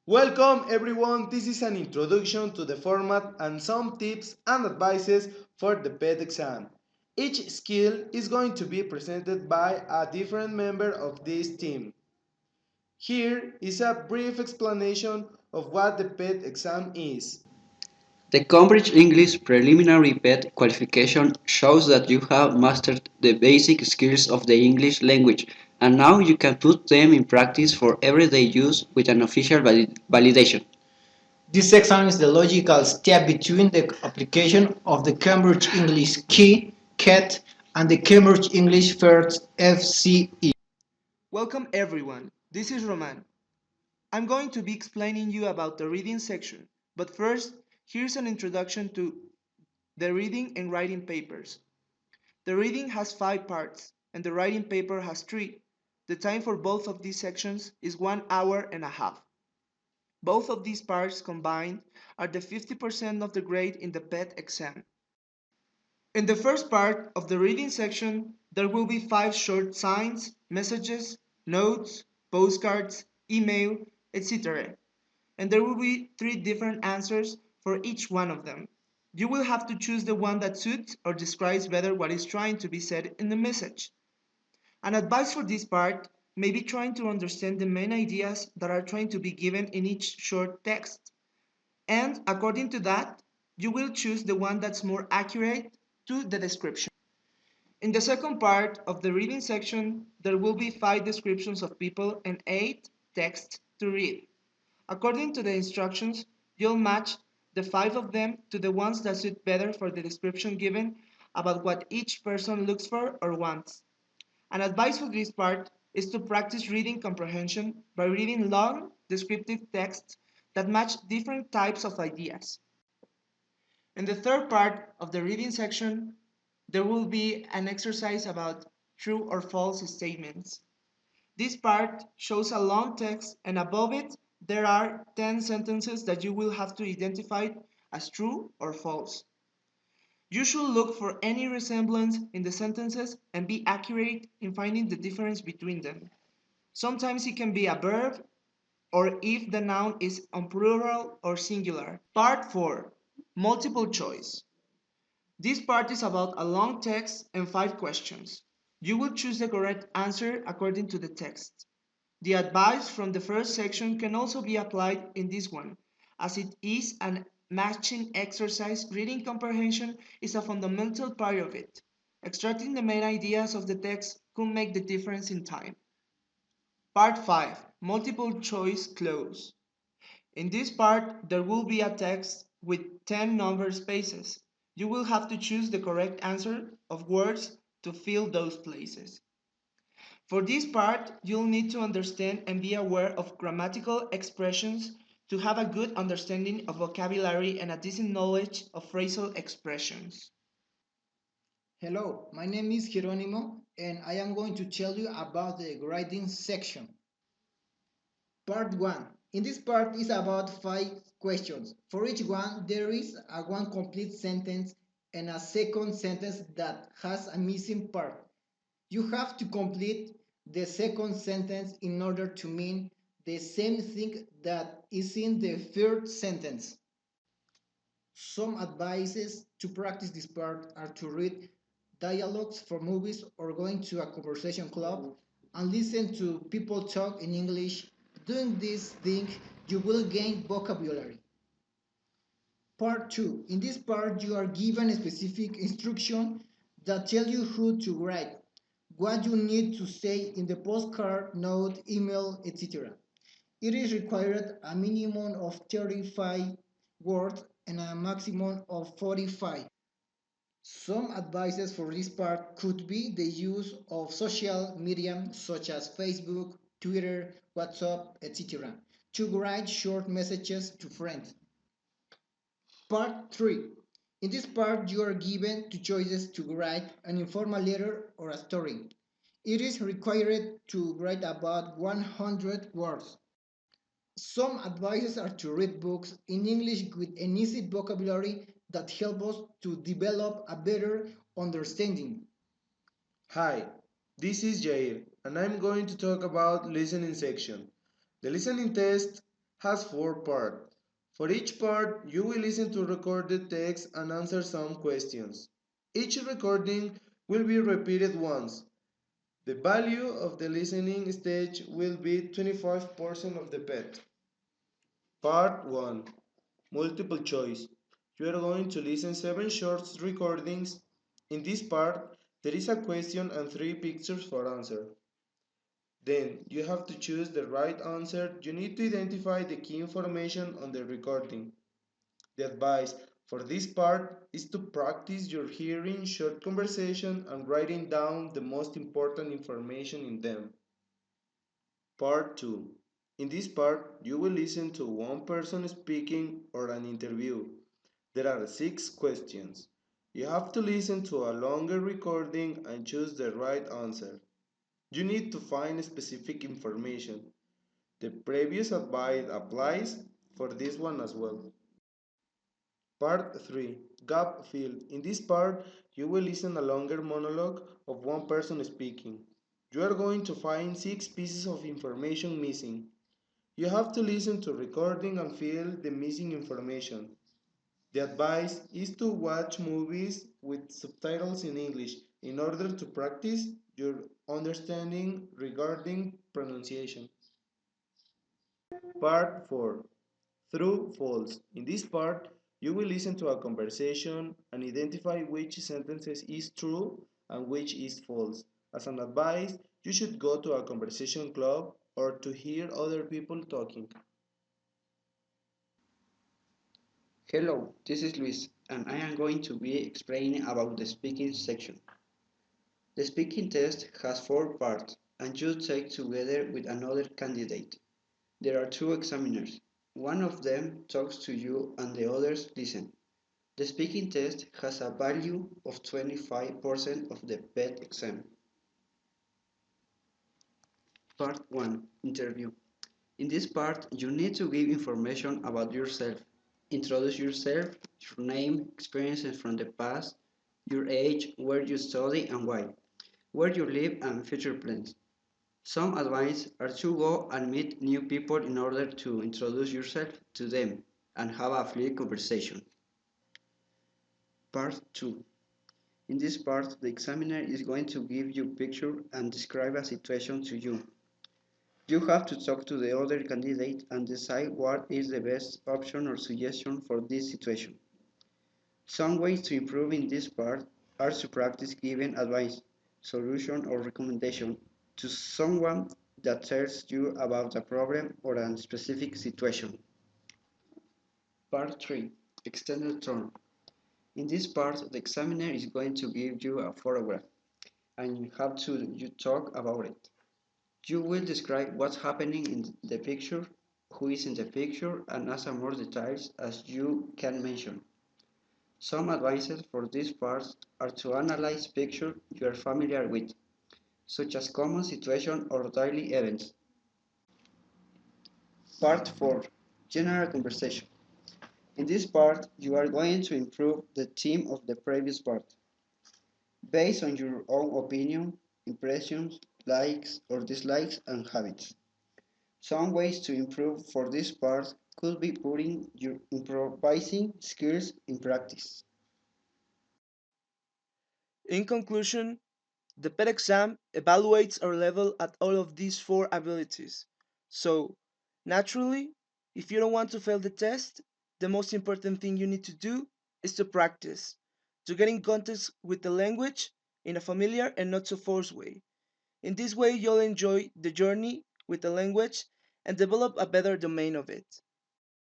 Welcome everyone, this is an introduction to the format and some tips and advices for the PET exam. Each skill is going to be presented by a different member of this team. Here is a brief explanation of what the PET exam is. The Cambridge English Preliminary PET qualification shows that you have mastered the basic skills of the English language and now you can put them in practice for everyday use with an official validation. This exam is the logical step between the application of the Cambridge English Key (CAT) and the Cambridge English First (FCE). Welcome everyone, this is Roman. I'm going to be explaining you about the reading section, but first, here's an introduction to the reading and writing papers. The reading has 5 parts, and the writing paper has 3. The time for both of these sections is 1 hour and a half. Both of these parts combined are the 50% of the grade in the PET exam. In the first part of the reading section, there will be 5 short signs, messages, notes, postcards, email, etc. And there will be 3 different answers for each one of them. You will have to choose the one that suits or describes better what is trying to be said in the message. An advice for this part may be trying to understand the main ideas that are trying to be given in each short text. And according to that, you will choose the one that's more accurate to the description. In the second part of the reading section, there will be 5 descriptions of people and 8 texts to read. According to the instructions, you'll match the 5 of them to the ones that suit better for the description given about what each person looks for or wants. An advice for this part is to practice reading comprehension by reading long, descriptive texts that match different types of ideas. In the third part of the reading section, there will be an exercise about true or false statements. This part shows a long text, and above it, there are 10 sentences that you will have to identify as true or false. You should look for any resemblance in the sentences and be accurate in finding the difference between them. Sometimes it can be a verb or if the noun is on plural or singular. Part 4. Multiple choice. This part is about a long text and 5 questions. You will choose the correct answer according to the text. The advice from the first section can also be applied in this one, as it is an matching exercise. Reading comprehension is a fundamental part of it. Extracting the main ideas of the text could make the difference in time. Part 5. Multiple choice clause. In this part, there will be a text with 10 number spaces. You will have to choose the correct answer of words to fill those places. For this part, you'll need to understand and be aware of grammatical expressions to have a good understanding of vocabulary and a decent knowledge of phrasal expressions. Hello, my name is Jeronimo and I am going to tell you about the writing section. Part 1. In this part is about 5 questions. For each one, there is a one complete sentence and a second sentence that has a missing part. You have to complete the second sentence in order to mean the same thing that is in the third sentence. Some advices to practice this part are to read dialogues for movies or going to a conversation club and listen to people talk in English. Doing this thing, you will gain vocabulary. Part 2. In this part, you are given a specific instruction that tell you who to write, what you need to say in the postcard, note, email, etc. It is required a minimum of 35 words and a maximum of 45. Some advices for this part could be the use of social media such as Facebook, Twitter, WhatsApp, etc. to write short messages to friends. Part 3. In this part, you are given two choices to write an informal letter or a story. It is required to write about 100 words. Some advices are to read books in English with an easy vocabulary that help us to develop a better understanding. Hi, this is Jair and I'm going to talk about listening section. The listening test has 4 parts. For each part, you will listen to recorded text and answer some questions. Each recording will be repeated once. The value of the listening stage will be 25% of the pet. Part 1. Multiple choice. You are going to listen 7 short recordings. In this part, there is a question and 3 pictures for answer. Then you have to choose the right answer. You need to identify the key information on the recording. The advice for this part is to practice your hearing short conversation and writing down the most important information in them. Part 2. In this part, you will listen to one person speaking or an interview. There are 6 questions. You have to listen to a longer recording and choose the right answer. You need to find specific information. The previous advice applies for this one as well. Part 3. Gap fill. In this part, you will listen a longer monologue of one person speaking. You are going to find 6 pieces of information missing. You have to listen to recording and fill the missing information. The advice is to watch movies with subtitles in English in order to practice your understanding regarding pronunciation. Part 4. True, false. In this part, you will listen to a conversation and identify which sentences is true and which is false. As an advice, you should go to a conversation club or to hear other people talking. Hello, this is Luis, and I am going to be explaining about the speaking section. The speaking test has 4 parts, and you take together with another candidate. There are 2 examiners. One of them talks to you and the others listen. The speaking test has a value of 25% of the PET exam. Part 1. Interview. In this part, you need to give information about yourself. Introduce yourself, your name, experiences from the past, your age, where you study and why, where you live and future plans. Some advice are to go and meet new people in order to introduce yourself to them and have a free conversation. Part 2. In this part, the examiner is going to give you a picture and describe a situation to you. You have to talk to the other candidate and decide what is the best option or suggestion for this situation. Some ways to improve in this part are to practice giving advice, solution or recommendation to someone that tells you about a problem or a specific situation. Part 3. Extended term. In this part, the examiner is going to give you a photograph and you talk about it. You will describe what's happening in the picture, who is in the picture, and ask more details as you can mention. Some advices for this part are to analyze pictures you are familiar with, such as common situations or daily events. Part 4. General conversation. In this part, you are going to improve the theme of the previous part, based on your own opinion, impressions, likes or dislikes, and habits. Some ways to improve for this part could be putting your improvising skills in practice. In conclusion, the PET exam evaluates our level at all of these 4 abilities. So, naturally, if you don't want to fail the test, the most important thing you need to do is to practice, to get in contact with the language in a familiar and not so forced way. In this way, you'll enjoy the journey with the language and develop a better domain of it.